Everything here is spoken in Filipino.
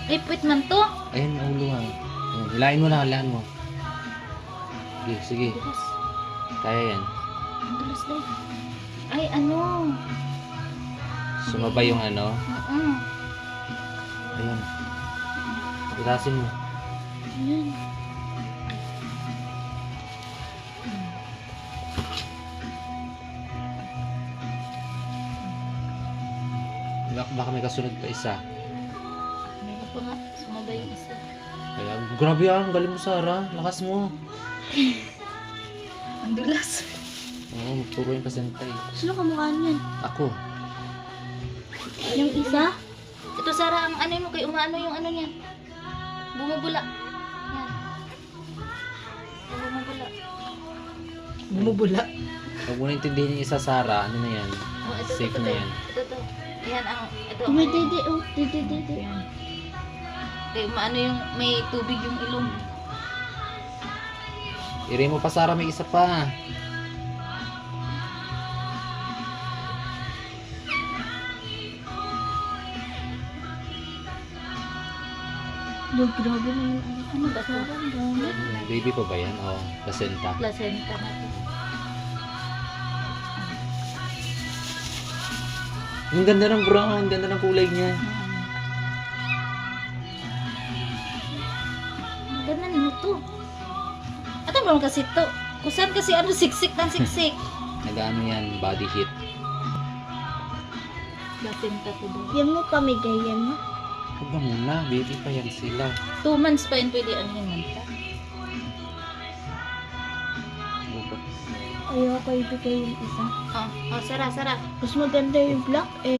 Lipit man to. Ayan, ang ulo nga. Ayan, hilain mo na, hilain mo. Sige, sige. Dulas. Kaya yan. Ang dulas day. Ay, ano? Sumabay yung ano. Ayan. Ilasin mo. Ayan. Baka may kasunod pa isa. Meron pa nga. Sumabay yung isa. Kaya, grabe yan. Galing mo, Sarah. Lakas mo. Ang dulas. Oo, puro yung kasentay. Sino kamukha niyan? Ako. Yung isa? Ito, Sarah, ang ano mo kay umaano yung ano niyan. Bumubula. Yan. Bumubula. Bumubula. Huwag mo na intindihin yung isa, Sarah. Ano na yan? Oh, Safe na yan. Ito. Yan ang, ito. May dede, oh. Dede. Yan. Kaya maano yung, may tubig yung ilong. Iri mo pa, Sarah. May isa pa. Lo, grabe na yung Ano ba ito? Baby pa ba yan? O, placenta. Placenta na ito. Ang ganda ng brown. Ang ganda ng kulay niya. Ganda nyo to. Ito mo kasi to. Kusan kasi ano siksik ng siksik. Nag-ano yan? Body heat. Placenta to daw. Yan mo pamigay yan mo. Huwag na muna. Baby pa yan sila. 2 months pa yun pwede ano yung manta. Ayoko ibigay yung isa. Sara. Mas maganda yung black eh.